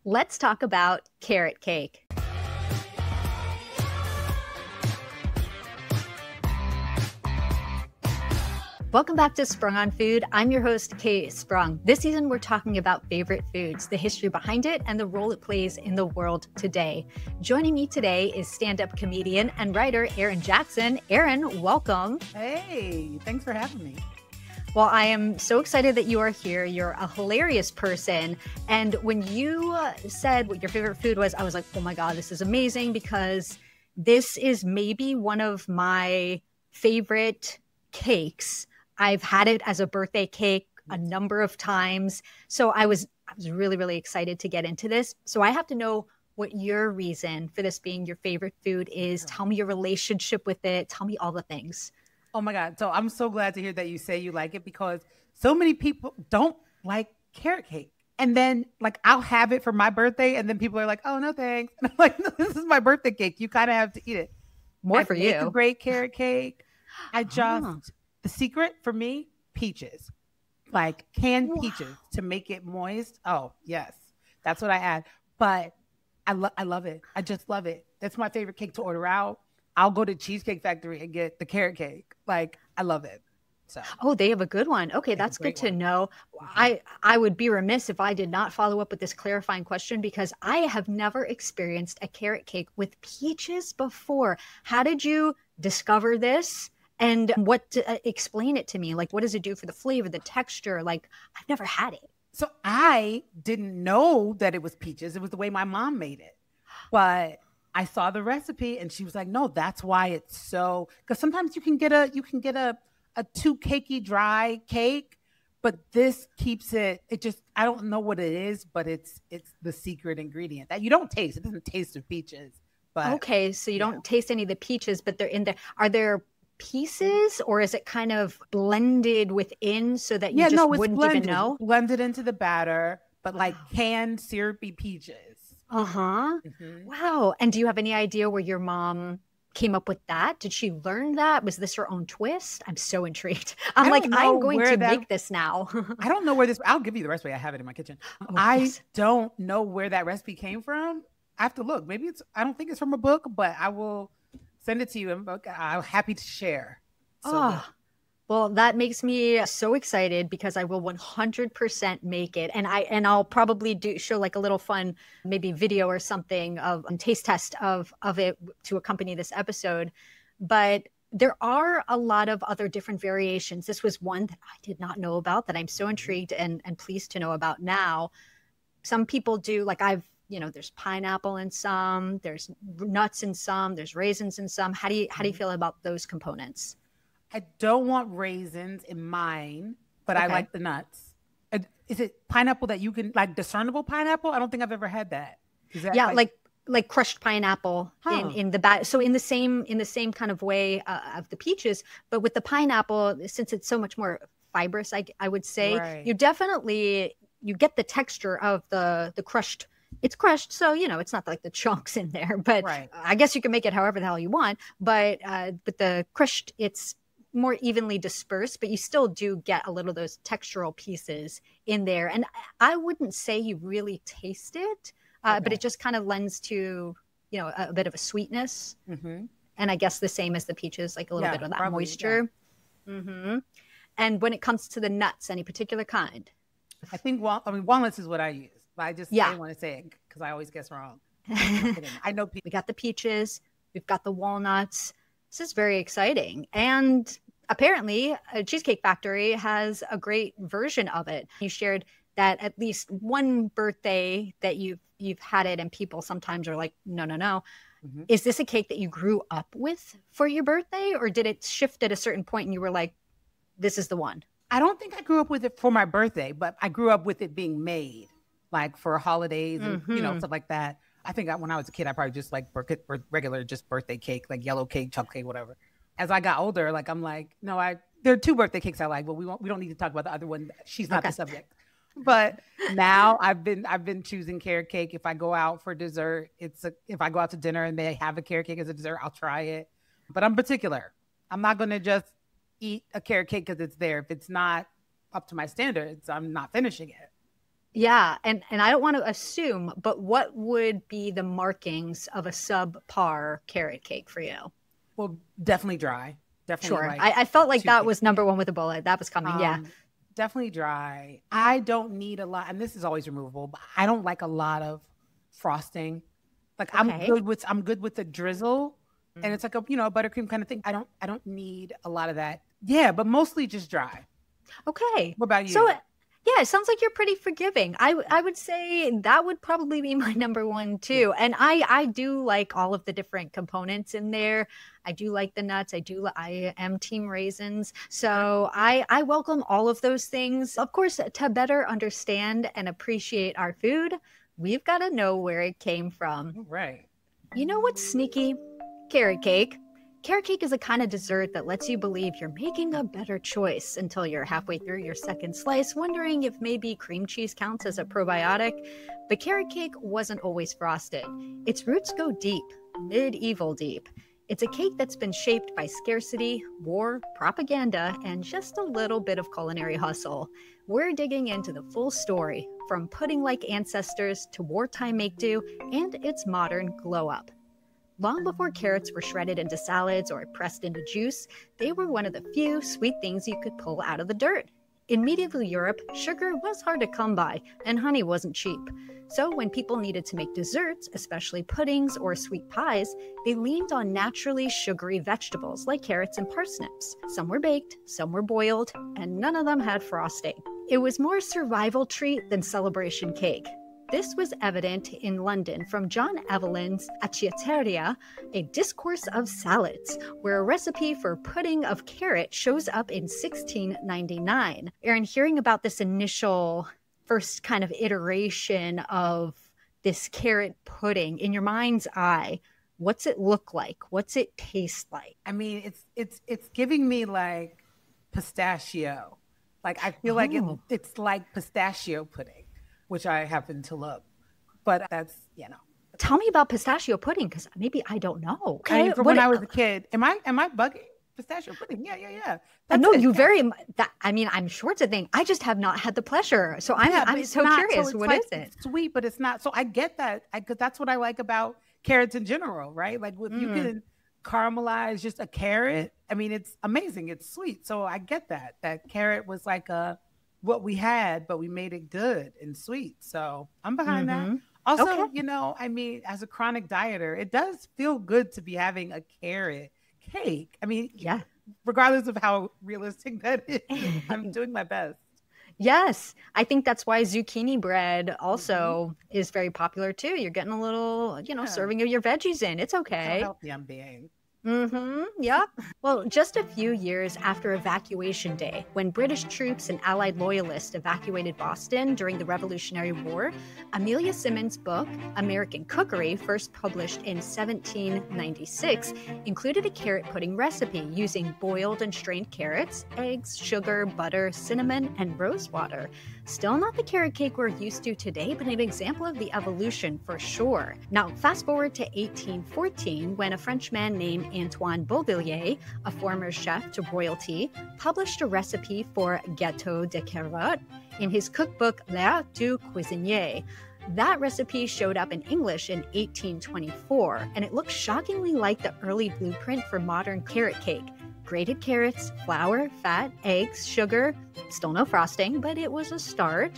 Let's talk about carrot cake. Welcome back to Sprung On Food. I'm your host, Kae Sprung. This season, we're talking about favorite foods, the history behind it, and the role it plays in the world today. Joining me today is stand-up comedian and writer Erin Jackson. Erin, welcome. Hey, thanks for having me. Well, I am so excited that you are here. You're a hilarious person. And when you said what your favorite food was, I was like, oh my God, this is amazing, because this is maybe one of my favorite cakes. I've had it as a birthday cake a number of times. So I was really, really excited to get into this. So I have to know what your reason for this being your favorite food is. Tell me your relationship with it. Tell me all the things. Oh my God. So I'm so glad to hear that you say you like it, because so many people don't like carrot cake. And then like I'll have it for my birthday and then people are like, oh, no, thanks. And I'm like, no, this is my birthday cake. You kind of have to eat it. More for you. A great carrot cake. The secret for me, peaches, like canned peaches to make it moist. Oh, yes. That's what I add. But I love it. I just love it. That's my favorite cake to order out. I'll go to Cheesecake Factory and get the carrot cake. Like, I love it. So. Oh, they have a good one. Okay, that's good to know. I would be remiss if I did not follow up with this clarifying question, because I have never experienced a carrot cake with peaches before. How did you discover this? And explain it to me. Like, what does it do for the flavor, the texture? Like, I've never had it. So I didn't know that it was peaches. It was the way my mom made it. But I saw the recipe and she was like, no, that's why it's so, because sometimes you can get a too cakey, dry cake, but this keeps it just, I don't know what it is, but it's the secret ingredient that you don't taste. It doesn't taste of peaches. But okay, so you don't taste any of the peaches, but they're in there. Are there pieces, or is it kind of blended within so that you wouldn't even know? Blended into the batter, but like canned syrupy peaches. Uh-huh. Mm-hmm. Wow. And do you have any idea where your mom came up with that? Did she learn that? Was this her own twist? I'm so intrigued. I'm going to make this now. I don't know where this, I'll give you the recipe. I have it in my kitchen. I don't know where that recipe came from. I have to look. Maybe I don't think it's from a book, but I will send it to you. I'm happy to share. Well, that makes me so excited, because I will 100% make it. And I'll probably show like a little fun, maybe video or something of a taste test of it to accompany this episode. But there are a lot of other different variations. This was one that I did not know about that I'm so intrigued and pleased to know about now. Some people do, like there's pineapple in some, there's nuts in some, there's raisins in some. How do you feel about those components? I don't want raisins in mine, but I like the nuts. Is it pineapple that you can, like discernible pineapple? I don't think I've ever had that. Is that like crushed pineapple in the bat. So in the same kind of way of the peaches, but with the pineapple, since it's so much more fibrous, I would say, you get the texture of the crushed. It's crushed, so it's not like the chunks in there, but I guess you can make it however the hell you want. But the crushed, it's more evenly dispersed, but you still do get a little of those textural pieces in there. And I wouldn't say you really taste it, but it just kind of lends to a bit of a sweetness. Mm-hmm. And I guess the same as the peaches, like a little bit of that moisture. Yeah. Mm-hmm. And when it comes to the nuts, any particular kind? I think walnuts is what I use. But I just didn't want to say it because I always guess wrong. I know we got the peaches, we've got the walnuts. This is very exciting. And apparently, Cheesecake Factory has a great version of it. You shared that at least one birthday that you've had it, and people sometimes are like, no. Mm-hmm. Is this a cake that you grew up with for your birthday, or did it shift at a certain point and you were like, this is the one? I don't think I grew up with it for my birthday, but I grew up with it being made. Like for holidays and stuff like that. I think when I was a kid, I probably just like regular just birthday cake, like yellow cake, chocolate cake, whatever. As I got older, like I'm like, no, there are two birthday cakes I like, but we don't need to talk about the other one. She's not the subject. But now I've been choosing carrot cake. If I go out for dessert, if I go out to dinner and they have a carrot cake as a dessert, I'll try it. But I'm particular. I'm not going to just eat a carrot cake because it's there. If it's not up to my standards, I'm not finishing it. Yeah, and I don't want to assume, but what would be the markings of a subpar carrot cake for you? Well, definitely dry. Definitely Sure. like I felt like too that thick. was number one with a bullet. That was coming. Yeah. Definitely dry. I don't need a lot, and this is always removable, but I don't like a lot of frosting. Like Okay. I'm good with the drizzle, and it's like a a buttercream kind of thing. I don't need a lot of that. Yeah, but mostly just dry. Okay. What about you? So yeah, it sounds like you're pretty forgiving. I would say that would probably be my number one too. And I do like all of the different components in there. I do like the nuts. I am team raisins. So I welcome all of those things. Of course, to better understand and appreciate our food, we've got to know where it came from. Right. You know what's sneaky? Carrot cake. Carrot cake is a kind of dessert that lets you believe you're making a better choice until you're halfway through your second slice, wondering if maybe cream cheese counts as a probiotic. But carrot cake wasn't always frosted. Its roots go deep, medieval deep. It's a cake that's been shaped by scarcity, war, propaganda, and just a little bit of culinary hustle. We're digging into the full story, from pudding-like ancestors to wartime make-do and its modern glow-up. Long before carrots were shredded into salads or pressed into juice, they were one of the few sweet things you could pull out of the dirt. In medieval Europe, sugar was hard to come by, and honey wasn't cheap. So when people needed to make desserts, especially puddings or sweet pies, they leaned on naturally sugary vegetables like carrots and parsnips. Some were baked, some were boiled, and none of them had frosting. It was more survival treat than celebration cake. This was evident in London from John Evelyn's Acciateria, a discourse of salads, where a recipe for pudding of carrot shows up in 1699. Erin, hearing about this initial first kind of iteration of this carrot pudding, in your mind's eye, what's it look like? What's it taste like? I mean, it's giving me like pistachio. Like I feel like it's like pistachio pudding, which I happen to love. But that's, Tell me about pistachio pudding, because maybe I don't know. Okay. From when I was a kid. Am I bugging? Pistachio pudding. Yeah. No, you very I mean, I'm sure it's a thing. I just have not had the pleasure. So I'm so curious. What is it? It's sweet, but it's not. So I get that, because that's what I like about carrots in general, right? Like you can caramelize just a carrot. I mean, it's amazing. It's sweet. So I get that carrot was like what we had, but we made it good and sweet. So I'm behind that. Also, I mean, as a chronic dieter, it does feel good to be having a carrot cake. I mean, yeah, regardless of how realistic that is, I'm doing my best. Yes, I think that's why zucchini bread also is very popular too. You're getting a little, serving of your veggies in. It's okay. How healthy I'm being. Yep. Well, just a few years after Evacuation Day, when British troops and Allied loyalists evacuated Boston during the Revolutionary War, Amelia Simmons' book, American Cookery, first published in 1796, included a carrot pudding recipe using boiled and strained carrots, eggs, sugar, butter, cinnamon, and rose water. Still not the carrot cake we're used to today, but an example of the evolution for sure. Now, fast forward to 1814, when a Frenchman named Antoine Beauvilliers, a former chef to royalty, published a recipe for gâteau de carottes in his cookbook L'Art du Cuisinier. That recipe showed up in English in 1824, and it looked shockingly like the early blueprint for modern carrot cake. Grated carrots, flour, fat, eggs, sugar, still no frosting, but it was a start.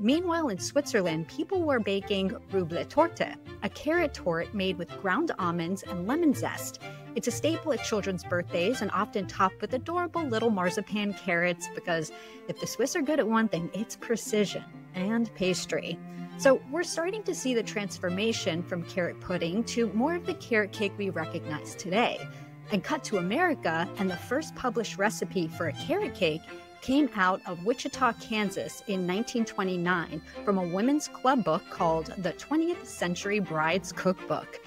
Meanwhile, in Switzerland, people were baking rouble-torte, a carrot torte made with ground almonds and lemon zest. It's a staple at children's birthdays and often topped with adorable little marzipan carrots, because if the Swiss are good at one thing, it's precision and pastry. So we're starting to see the transformation from carrot pudding to more of the carrot cake we recognize today. And cut to America, and the first published recipe for a carrot cake came out of Wichita, Kansas in 1929 from a women's club book called The 20th Century Bride's Cookbook.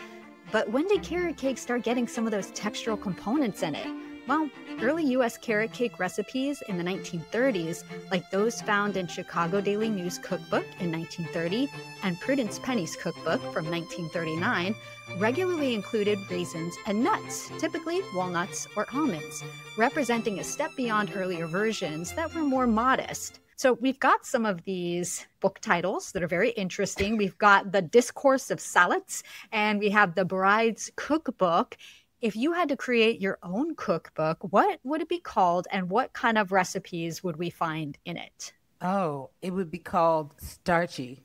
But when did carrot cake start getting some of those textural components in it? Well, early U.S. carrot cake recipes in the 1930s, like those found in Chicago Daily News Cookbook in 1930 and Prudence Penny's Cookbook from 1939, regularly included raisins and nuts, typically walnuts or almonds, representing a step beyond earlier versions that were more modest. So we've got some of these book titles that are very interesting. We've got The Discourse of Salads, and we have The Bride's Cookbook. If you had to create your own cookbook, what would it be called, and what kind of recipes would we find in it? Oh, it would be called Starchy,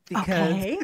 because Okay.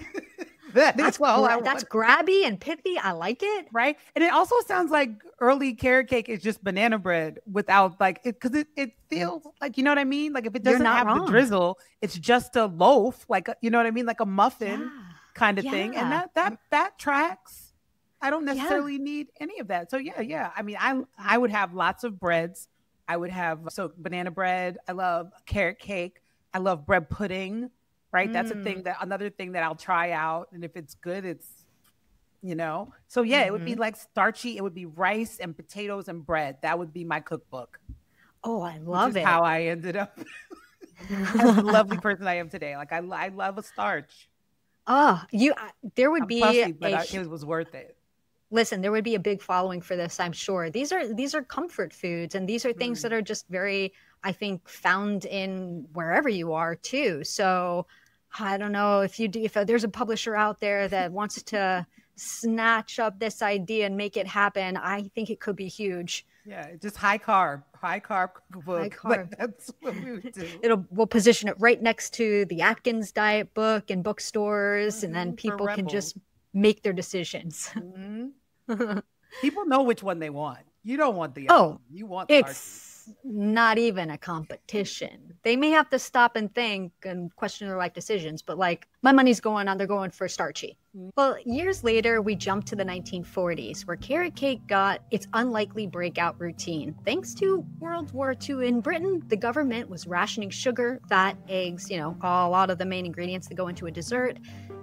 That's grabby and pithy. I like it. Right. And it also sounds like early carrot cake is just banana bread without like it, because it feels like, you know what I mean? Like if it doesn't have the drizzle, it's just a loaf, like, you know what I mean? Like a muffin kind of thing. And that tracks. I don't necessarily need any of that. So yeah. I mean, I would have lots of breads. I would have banana bread. I love carrot cake. I love bread pudding. Right. That's another thing that I'll try out. And if it's good, it's, you know, so yeah, it would be like starchy. It would be rice and potatoes and bread. That would be my cookbook. Oh, I love it. How I ended up as the lovely person I am today. Like I love a starch. Oh, there would be fussy, but it was worth it. Listen, there would be a big following for this, I'm sure. These are comfort foods, and these are things that are just very, I think, found in wherever you are too. So I don't know if there's a publisher out there that wants to snatch up this idea and make it happen. I think it could be huge. Yeah, just high carb cookbook. High carb. Like, that's what we would do. We'll position it right next to the Atkins diet book in bookstores, and then people can just make their decisions. People know which one they want. You don't want the other one. You want it's not even a competition. They may have to stop and think and question their life decisions, but like, my money's they're going for starchy. Well, years later, we jump to the 1940s, where carrot cake got its unlikely breakout routine. Thanks to World War II in Britain, the government was rationing sugar, fat, eggs, a lot of the main ingredients that go into a dessert.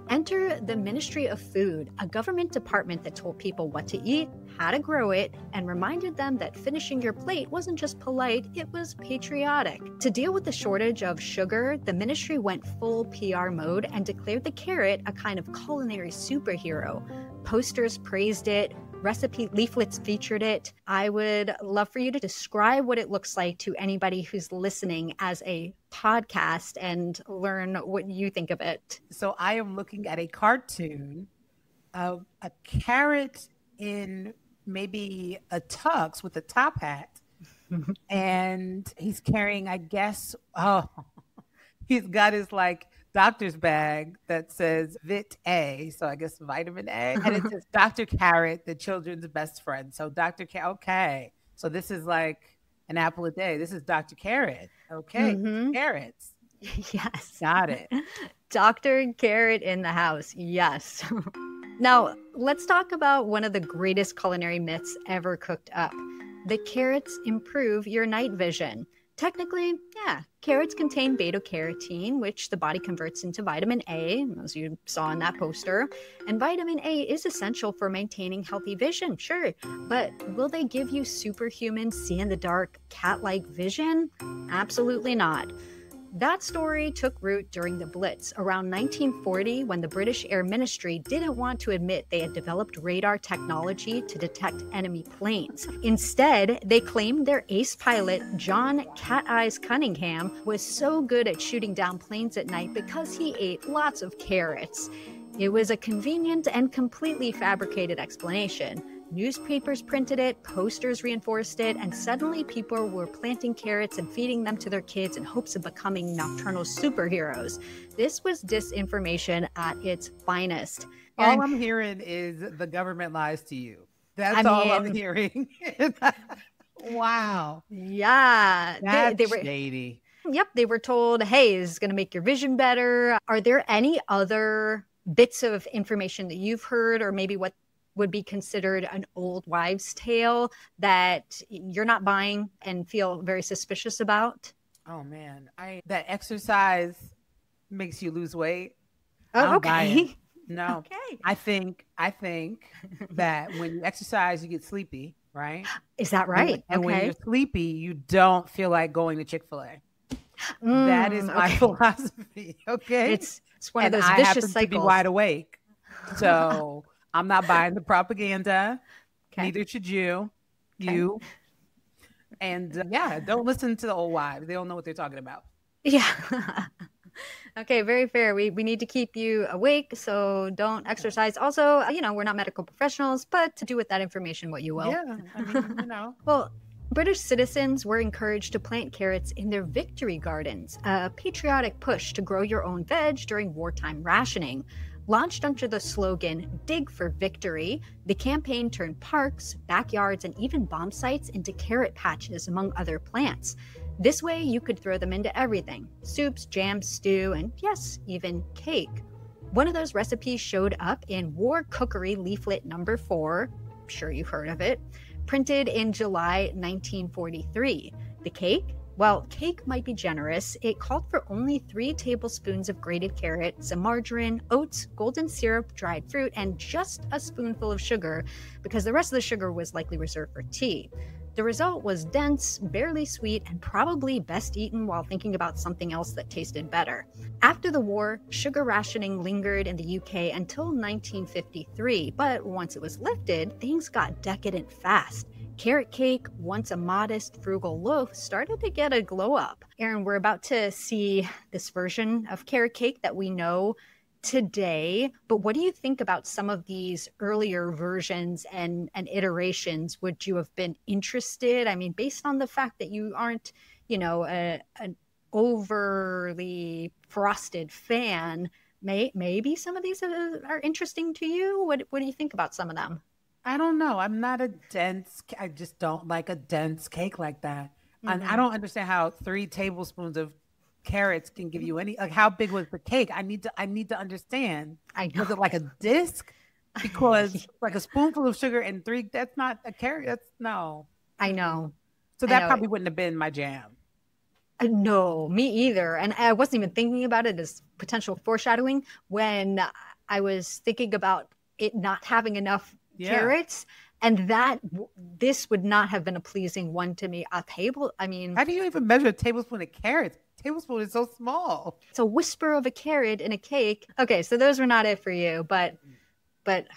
Enter the Ministry of Food, a government department that told people what to eat, how to grow it, and reminded them that finishing your plate wasn't just polite, it was patriotic. To deal with the shortage of sugar, the ministry went full PR mode and declared the carrot a kind of culinary superhero. Posters praised it, recipe leaflets featured it. I would love for you to describe what it looks like to anybody who's listening as a podcast and learn what you think of it. So I am looking at a cartoon of a carrot in maybe a tux with a top hat. And he's carrying, I guess, he's got his like doctor's bag that says Vit A, so I guess vitamin A, and it says Dr. Carrot, the children's best friend. So Dr. Carrot, okay, so this is like an apple a day. This is Dr. Carrot, okay, carrots. Yes, got it. Dr. Carrot in the house, yes. Now let's talk about one of the greatest culinary myths ever cooked up. The carrots improve your night vision. Technically, yeah, carrots contain beta-carotene, which the body converts into vitamin A, as you saw in that poster. And vitamin A is essential for maintaining healthy vision, sure. But will they give you superhuman, see-in-the-dark, cat-like vision? Absolutely not. That story took root during the Blitz around 1940, when the British Air Ministry didn't want to admit they had developed radar technology to detect enemy planes. Instead, they claimed their ace pilot, John Cat Eyes Cunningham, was so good at shooting down planes at night because he ate lots of carrots. It was a convenient and completely fabricated explanation. Newspapers printed it, posters reinforced it, and suddenly people were planting carrots and feeding them to their kids in hopes of becoming nocturnal superheroes. This was disinformation at its finest. All I'm hearing is the government lies to you. That's all I'm hearing. Wow. Yeah. That's shady. Yep. They were told, hey, this is going to make your vision better. Are there any other bits of information that you've heard, or maybe what would be considered an old wives' tale that you're not buying and feel very suspicious about? Oh man, that exercise makes you lose weight. Oh, okay. No, okay. I think that when you exercise, you get sleepy, right? Is that right? And when you're sleepy, you don't feel like going to Chick-fil-A. That is my philosophy. Okay, it's one of those vicious cycles. To be wide awake, so. I'm not buying the propaganda. Okay. Neither should you. Okay. You. And don't listen to the old wives. They don't know what they're talking about. Yeah. Okay, very fair. We need to keep you awake, so don't exercise. Also, we're not medical professionals, but to do with that information what you will. Yeah, I mean, Well, British citizens were encouraged to plant carrots in their victory gardens, a patriotic push to grow your own veg during wartime rationing. Launched under the slogan, Dig for Victory, the campaign turned parks, backyards, and even bomb sites into carrot patches, among other plants. This way, you could throw them into everything: soups, jams, stew, and yes, even cake. One of those recipes showed up in War Cookery Leaflet Number 4, I'm sure you've heard of it, printed in July 1943. The cake? Well, cake might be generous. It called for only 3 tablespoons of grated carrot, some margarine, oats, golden syrup, dried fruit, and just a spoonful of sugar, because the rest of the sugar was likely reserved for tea. The result was dense, barely sweet, and probably best eaten while thinking about something else that tasted better. After the war, sugar rationing lingered in the UK until 1953, but once it was lifted, things got decadent fast. Carrot cake, once a modest, frugal loaf, started to get a glow up. Erin, we're about to see this version of carrot cake that we know today, but what do you think about some of these earlier versions and iterations? Would you have been interested? I mean, based on the fact that you aren't, an overly frosted fan, maybe some of these are interesting to you. What do you think about some of them? I don't know. I just don't like a dense cake like that. And I don't understand how 3 tablespoons of carrots can give you any, like, how big was the cake? I need to understand. I know. Was it like a disc? Because like a spoonful of sugar and 3, that's not a carrot. That's no. I know. So that probably wouldn't have been my jam. No, me either. And I wasn't even thinking about it as potential foreshadowing when I was thinking about it not having enough carrots, and this would not have been a pleasing one to me. A table, I mean, how do you even measure a tablespoon of carrots? Tablespoon is so small. It's a whisper of a carrot in a cake. Okay, so those were not it for you, but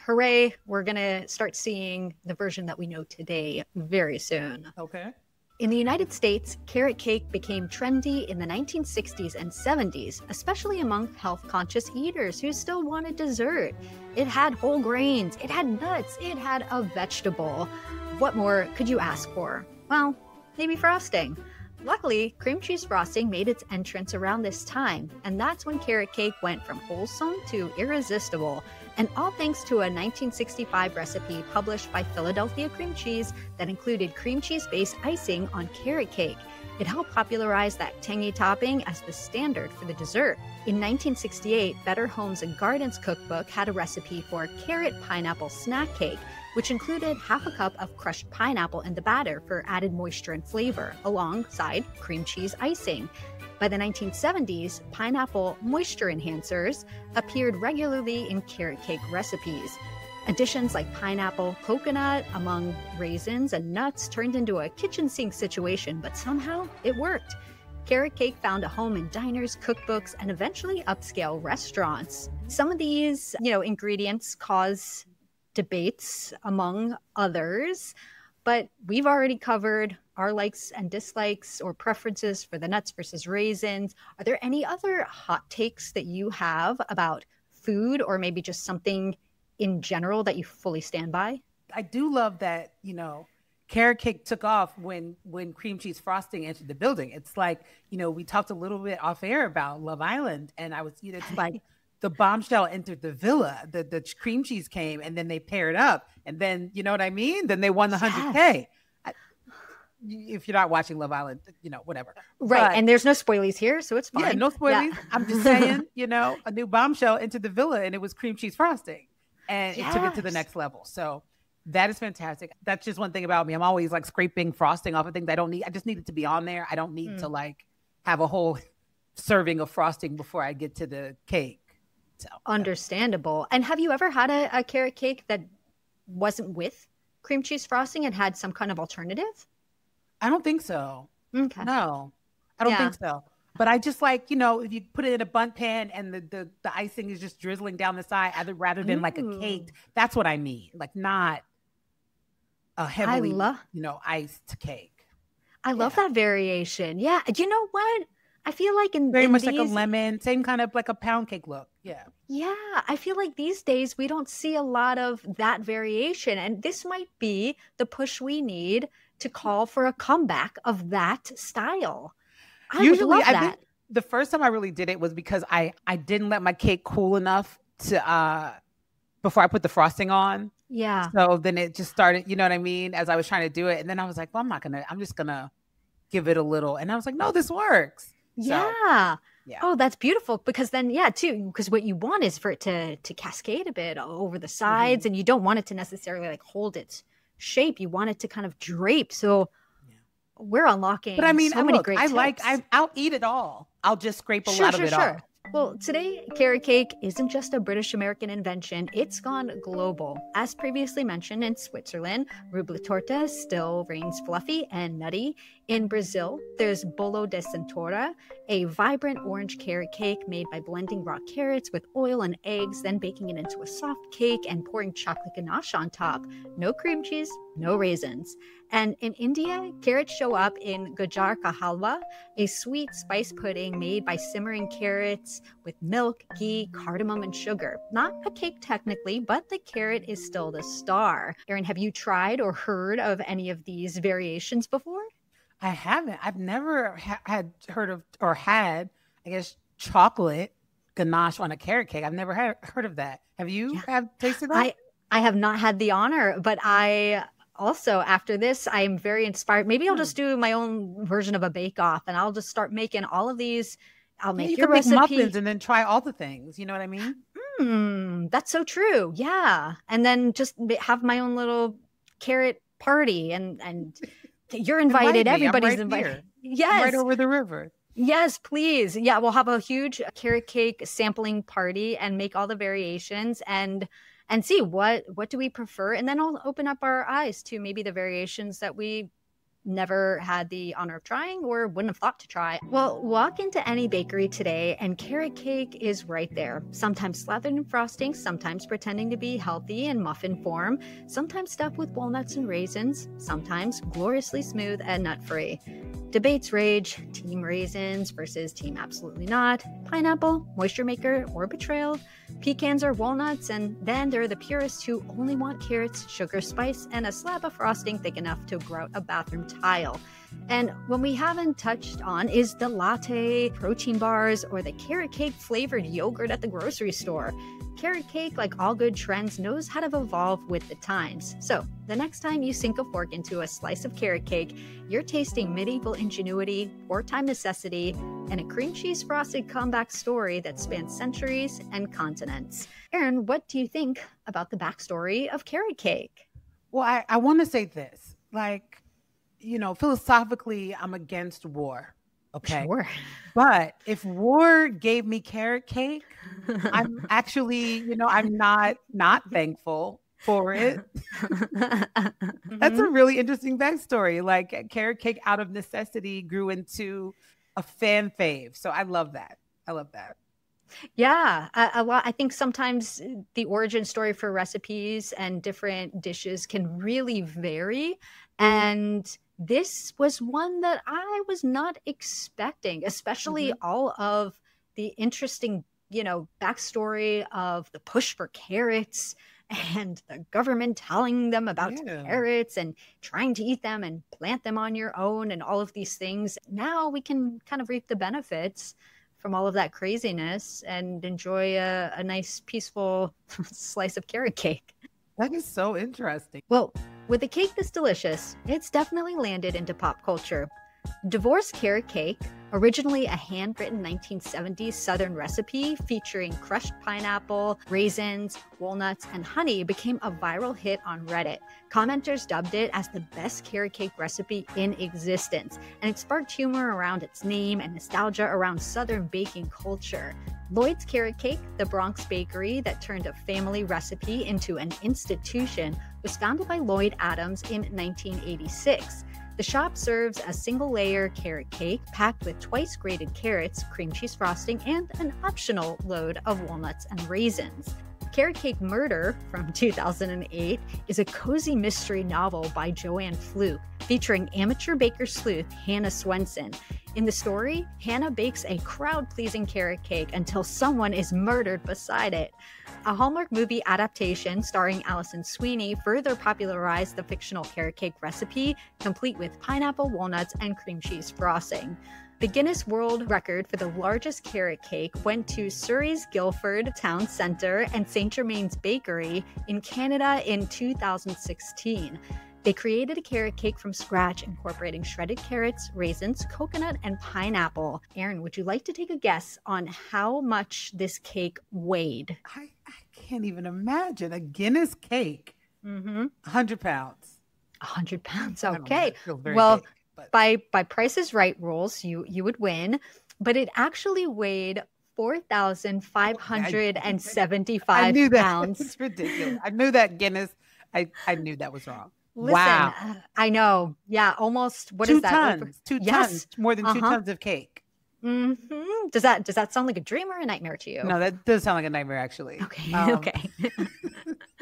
hooray, we're gonna start seeing the version that we know today very soon. Okay. In the United States, carrot cake became trendy in the 1960s and 70s, especially among health-conscious eaters who still wanted dessert. It had whole grains, it had nuts, it had a vegetable. What more could you ask for? Well, maybe frosting. Luckily, cream cheese frosting made its entrance around this time, and that's when carrot cake went from wholesome to irresistible. And all thanks to a 1965 recipe published by Philadelphia Cream Cheese that included cream cheese-based icing on carrot cake. It helped popularize that tangy topping as the standard for the dessert. In 1968, Better Homes and Gardens cookbook had a recipe for carrot pineapple snack cake, which included half a cup of crushed pineapple in the batter for added moisture and flavor, alongside cream cheese icing. By the 1970s, pineapple moisture enhancers appeared regularly in carrot cake recipes. Additions like pineapple, coconut, among raisins and nuts turned into a kitchen sink situation, but somehow it worked. Carrot cake found a home in diners, cookbooks, and eventually upscale restaurants. Some of these, ingredients cause debates among others, but we've already covered our likes and dislikes or preferences for the nuts versus raisins. Are there any other hot takes that you have about food, or maybe just something in general that you fully stand by? I do love that, carrot cake took off when cream cheese frosting entered the building. It's like, we talked a little bit off air about Love Island, and I was, it's like the bombshell entered the villa, the cream cheese came, and then they paired up, and then, you know what I mean? Then they won the 100K. If you're not watching Love Island, whatever. Right. And there's no spoilies here, so it's fine. Yeah, no spoilies. Yeah. I'm just saying, a new bombshell entered the villa, and it was cream cheese frosting, and it took it to the next level. So that is fantastic. That's just one thing about me. I'm always like scraping frosting off of things I don't need. I just need it to be on there. I don't need to like have a whole serving of frosting before I get to the cake. So understandable. And have you ever had a carrot cake that wasn't with cream cheese frosting and had some kind of alternative? I don't think so. Okay. No, I don't think so. But I just like, if you put it in a bundt pan and the icing is just drizzling down the side, rather than like a cake. That's what I mean. Like not a heavily, iced cake. I love that variation. Yeah. You know what? I feel like very much like a lemon, same kind of like a pound cake look. Yeah. Yeah. I feel like these days we don't see a lot of that variation. And this might be the push we need to call for a comeback of that style. I would love that. I think the first time I really did it was because I didn't let my cake cool enough to before I put the frosting on. Yeah. So then it just started, you know what I mean? As I was trying to do it. And then I was like, well, I'm just gonna give it a little. And I was like, no, this works. Yeah. So, yeah. Oh, that's beautiful. Because then, yeah, too, because what you want is for it to cascade a bit over the sides, and you don't want it to necessarily like hold its shape. You want it to kind of drape. So we're unlocking so many great tips. I'll eat it all. I'll just scrape a lot of it off. Well, today, carrot cake isn't just a British-American invention, it's gone global. As previously mentioned, in Switzerland, rubla torta still reigns fluffy and nutty. In Brazil, there's bolo de cenoura, a vibrant orange carrot cake made by blending raw carrots with oil and eggs, then baking it into a soft cake and pouring chocolate ganache on top. No cream cheese, no raisins. And in India, carrots show up in gajar ka halwa, a sweet spice pudding made by simmering carrots with milk, ghee, cardamom, and sugar. Not a cake technically, but the carrot is still the star. Erin, have you tried or heard of any of these variations before? I haven't. I've never had heard of or had, I guess, chocolate ganache on a carrot cake. I've never heard of that. Have you tasted that? I have not had the honor, but I also, after this, I am very inspired. Maybe I'll just do my own version of a bake-off, and I'll just start making all of these. I'll make your recipe. Make muffins and then try all the things. You know what I mean? That's so true. Yeah. And then just have my own little carrot party, and you're invited. Everybody's invited. Here. Yes. Right over the river. Yes, please. Yeah, we'll have a huge carrot cake sampling party and make all the variations and see what do we prefer. And then I'll open up our eyes to maybe the variations that we never had the honor of trying or wouldn't have thought to try. Well, walk into any bakery today and carrot cake is right there. Sometimes slathered in frosting, sometimes pretending to be healthy in muffin form, sometimes stuffed with walnuts and raisins, sometimes gloriously smooth and nut-free. Debates rage, team raisins versus team absolutely not, pineapple, moisture maker, or betrayal, pecans or walnuts, and then there are the purists who only want carrots, sugar, spice, and a slab of frosting thick enough to grout a bathroom tile. And what we haven't touched on is the latte, protein bars, or the carrot cake flavored yogurt at the grocery store. Carrot cake, like all good trends, knows how to evolve with the times. So the next time you sink a fork into a slice of carrot cake, you're tasting medieval ingenuity, wartime necessity, and a cream cheese frosted comeback story that spans centuries and continents. Erin, what do you think about the backstory of carrot cake? Well, I want to say this, like, you know, philosophically, I'm against war. Okay. Sure. But if war gave me carrot cake, I'm actually, you know, I'm not thankful for it. That's a really interesting backstory. Like carrot cake out of necessity grew into a fan fave. So I love that. Yeah, a lot. I think sometimes the origin story for recipes and different dishes can really vary. And this was one that I was not expecting, especially all of the interesting, you know, backstory of the push for carrots and the government telling them about carrots and trying to eat them and plant them on your own and all of these things. Now we can kind of reap the benefits from all of that craziness and enjoy a nice, peaceful slice of carrot cake. That is so interesting. Well, with a cake this delicious, it's definitely landed into pop culture. Divorce carrot cake, originally a handwritten 1970s Southern recipe featuring crushed pineapple, raisins, walnuts, and honey, became a viral hit on Reddit. Commenters dubbed it as the best carrot cake recipe in existence, and it sparked humor around its name and nostalgia around Southern baking culture. Lloyd's Carrot Cake, the Bronx bakery that turned a family recipe into an institution, was founded by Lloyd Adams in 1986. The shop serves a single-layer carrot cake packed with twice grated carrots, cream cheese frosting, and an optional load of walnuts and raisins. Carrot Cake Murder from 2008 is a cozy mystery novel by Joanne Fluke, featuring amateur baker sleuth Hannah Swenson. In the story, Hannah bakes a crowd-pleasing carrot cake until someone is murdered beside it. A Hallmark movie adaptation starring Alison Sweeney further popularized the fictional carrot cake recipe, complete with pineapple, walnuts, and cream cheese frosting. The Guinness World Record for the largest carrot cake went to Surrey's Guildford Town Centre and St. Germain's Bakery in Canada in 2016. They created a carrot cake from scratch, incorporating shredded carrots, raisins, coconut, and pineapple. Erin, would you like to take a guess on how much this cake weighed? I can't even imagine. A Guinness cake. 100 pounds. 100 pounds. Okay. Well, big. By Price is Right rules, you would win, but it actually weighed 4,575 I knew that. pounds. It's ridiculous. I knew that Guinness. I knew that was wrong. Listen, wow. I know. Yeah, almost. What 2 is that? tons. 2 tons. More than 2 tons of cake. Does that sound like a dream or a nightmare to you? No, that does sound like a nightmare, actually. Okay. Okay.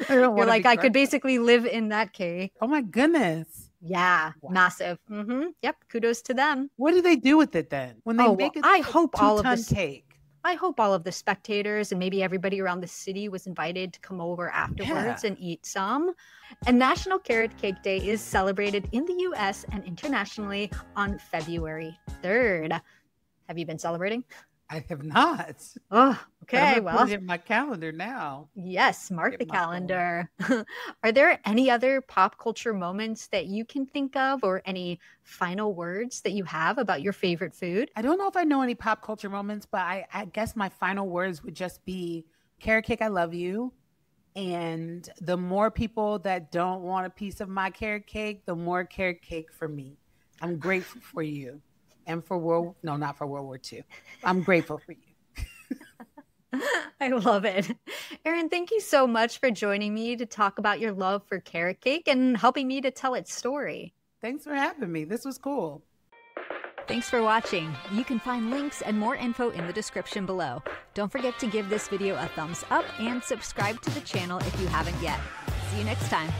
You're like, I could basically live in that cake. Oh my goodness. Yeah, wow. Massive. Yep. Kudos to them. What do they do with it then? When they make it, I hope all of this cake. I hope all of the spectators and maybe everybody around the city was invited to come over afterwards and eat some. And National Carrot Cake Day is celebrated in the U.S. and internationally on February 3rd. Have you been celebrating? I have not. Oh, okay. Well, put it in my calendar now. Yes, mark the calendar. Are there any other pop culture moments that you can think of, or any final words that you have about your favorite food? I don't know if I know any pop culture moments, but I guess my final words would just be, carrot cake, I love you. And the more people that don't want a piece of my carrot cake, the more carrot cake for me. I'm grateful for you. And for not for World War II. I'm grateful for you. I love it. Erin, thank you so much for joining me to talk about your love for carrot cake and helping me to tell its story. Thanks for having me. This was cool. Thanks for watching. You can find links and more info in the description below. Don't forget to give this video a thumbs up and subscribe to the channel if you haven't yet. See you next time.